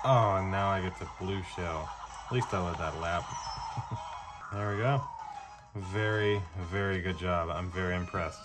Oh, and now I get the blue shell. At least I let that lap. There we go. Very, very good job. I'm very impressed.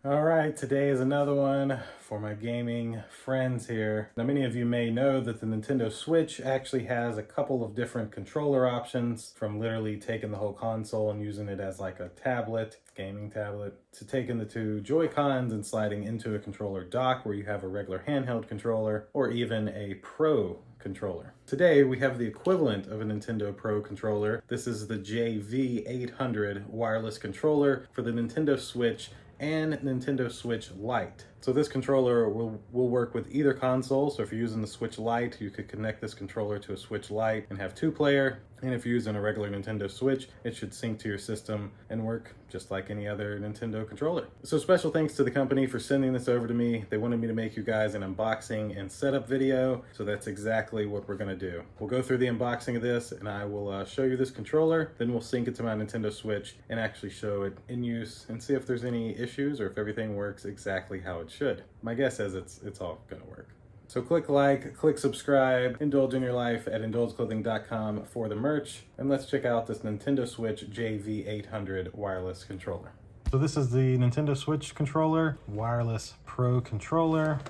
All right, today is another one for my gaming friends here. Now, many of you may know that the Nintendo Switch actually has a couple of different controller options, from literally taking the whole console and using it as like a tablet, gaming tablet, to taking the two Joy-Cons and sliding into a controller dock where you have a regular handheld controller, or even a Pro controller. Today we have the equivalent of a Nintendo Pro controller. This is the JV800 wireless controller for the Nintendo Switch and Nintendo Switch Lite. So this controller will work with either console. So if you're using the Switch Lite, you could connect this controller to a Switch Lite and have 2-player. And if you're using a regular Nintendo Switch, it should sync to your system and work just like any other Nintendo controller. So special thanks to the company for sending this over to me. They wanted me to make you guys an unboxing and setup video, so that's exactly what we're gonna do. We'll go through the unboxing of this and I will show you this controller, then we'll sync it to my Nintendo Switch and actually show it in use and see if there's any issues or if everything works exactly how it should. My guess is it's all gonna work. So click like, click subscribe, indulge in your life at indulgeclothing.com for the merch, and let's check out this Nintendo Switch JV800 wireless controller. So this is the Nintendo Switch controller, wireless Pro controller,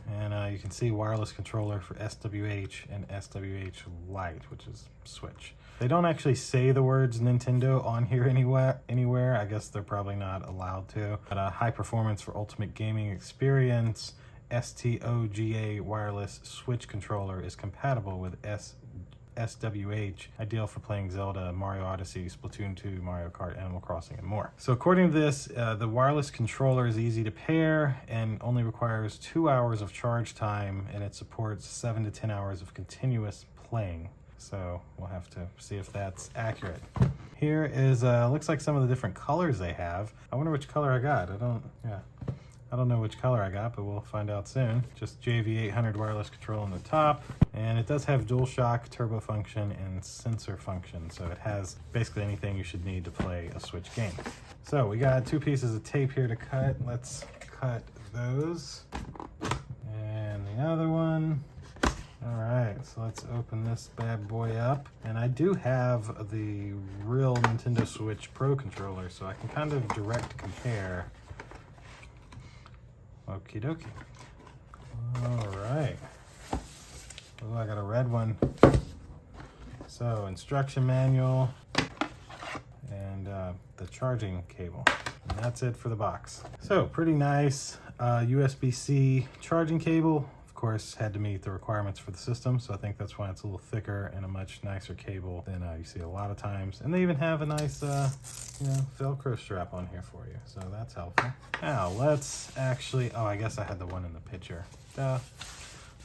and you can see wireless controller for SWH and SWH Lite, which is Switch. They don't actually say the words Nintendo on here anywhere. I guess they're probably not allowed to. But high performance for ultimate gaming experience. STOGA wireless Switch controller is compatible with SWH, ideal for playing Zelda, Mario Odyssey, Splatoon 2, Mario Kart, Animal Crossing, and more. So according to this, the wireless controller is easy to pair and only requires 2 hours of charge time, and it supports 7 to 10 hours of continuous playing. So we'll have to see if that's accurate. Here is, looks like some of the different colors they have. I wonder which color I got. I don't know which color I got, but we'll find out soon. Just JV800 wireless control on the top. And it does have DualShock, turbo function, and sensor function. So it has basically anything you should need to play a Switch game. So we got 2 pieces of tape here to cut. Let's cut those. And the other one. All right, so let's open this bad boy up. And I do have the real Nintendo Switch Pro controller, so I can kind of direct compare. Okie dokie. All right. Oh, I got a red one. So, instruction manual and the charging cable. And that's it for the box. So, pretty nice USB-C charging cable. Of course, had to meet the requirements for the system, so I think that's why it's a little thicker and a much nicer cable than you see a lot of times. And they even have a nice, Velcro strap on here for you, so that's helpful. Now let's actually, I guess I had the one in the picture.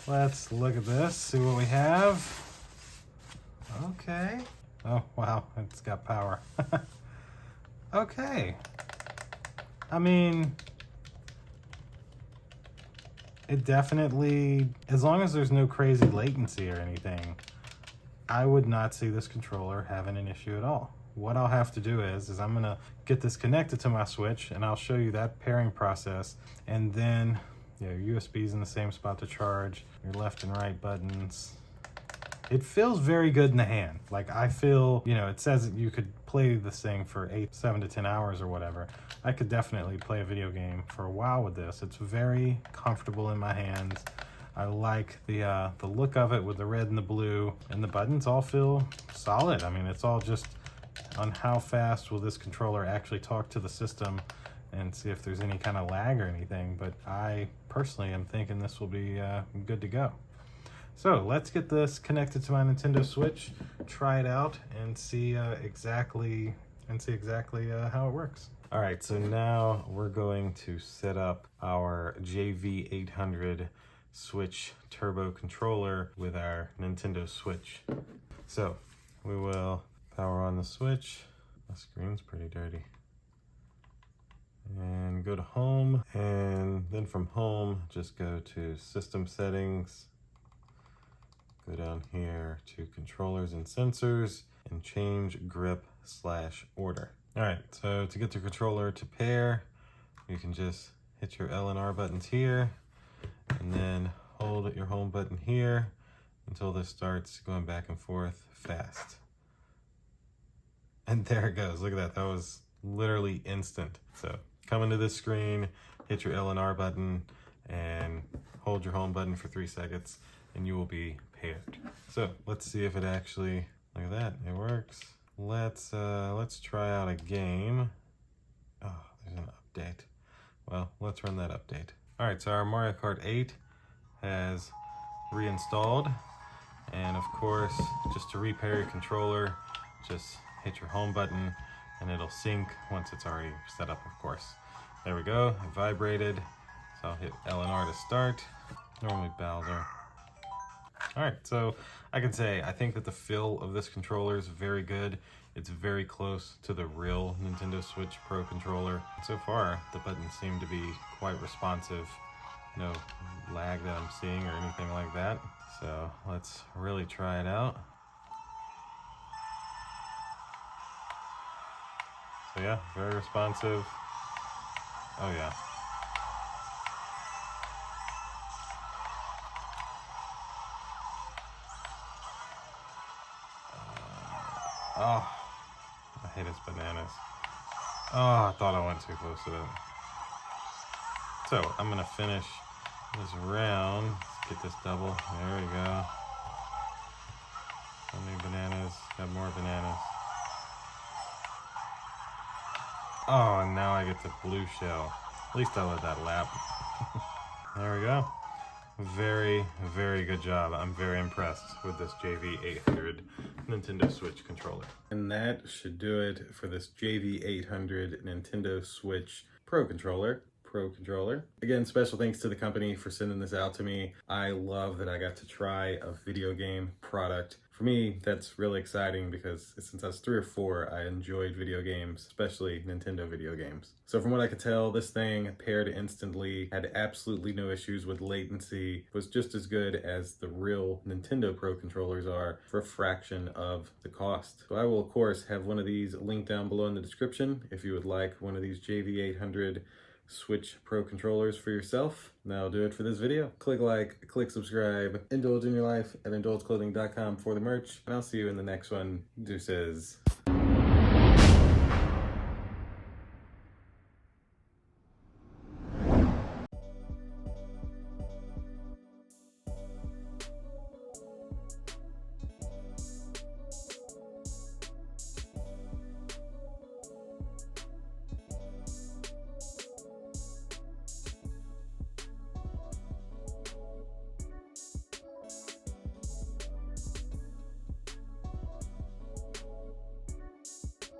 Let's look at this, see what we have. Okay. Oh wow, it's got power. Okay. I mean, it definitely, as long as there's no crazy latency or anything, I would not see this controller having an issue at all. What I'll have to do is I'm gonna get this connected to my Switch and I'll show you that pairing process, and then USB's in the same spot to charge, your left and right buttons. It feels very good in the hand. Like, I feel, it says that you could play this thing for 7 to 10 hours or whatever. I could definitely play a video game for a while with this. It's very comfortable in my hands. I like the look of it with the red and the blue, and the buttons all feel solid. I mean, it's all just on how fast will this controller actually talk to the system and see if there's any kind of lag or anything. But I personally am thinking this will be good to go. So let's get this connected to my Nintendo Switch, try it out, and see exactly how it works. All right, so now we're going to set up our JV800 Switch Turbo controller with our Nintendo Switch. So we will power on the Switch. The screen's pretty dirty. And go to home, and then from home, just go to System Settings. Go down here to Controllers and Sensors and change grip/order. All right, so to get the controller to pair, you can just hit your L and R buttons here, and then hold your home button here until this starts going back and forth fast. And there it goes. Look at that. That was literally instant. So come into this screen, hit your L and R button, and hold your home button for 3 seconds, and you will be paired. So let's see if it actually, look at that, it works. Let's try out a game. Oh, there's an update. Well, let's run that update. All right, so our Mario Kart 8 has reinstalled. And of course, just to repair your controller, just hit your home button and it'll sync once it's already set up, of course. There we go, it vibrated. So I'll hit L and R to start. Normally Bowser. All right, so I can say I think that the feel of this controller is very good. It's very close to the real Nintendo Switch Pro controller. So far, the buttons seem to be quite responsive. No lag that I'm seeing or anything like that. So let's really try it out. So yeah, very responsive. Oh yeah. Oh, I hate his bananas. Oh, I thought I went too close to that. So I'm gonna finish this round. Let's get this double. There we go. How many bananas? Got more bananas. Oh, and now I get the blue shell. At least I let that lap. There we go. Very, very good job. I'm very impressed with this JV800 Nintendo Switch controller. And that should do it for this JV800 Nintendo Switch Pro controller. Again, special thanks to the company for sending this out to me. I love that I got to try a video game product. For me, that's really exciting because since I was 3 or 4, I enjoyed video games, especially Nintendo video games. So from what I could tell, this thing paired instantly, had absolutely no issues with latency, was just as good as the real Nintendo Pro controllers are for a fraction of the cost. So I will, of course, have one of these linked down below in the description if you would like one of these JV800 Switch Pro controllers for yourself. That'll do it for this video. Click like, click subscribe, indulge in your life at indulgeclothing.com for the merch, and I'll see you in the next one. Deuces.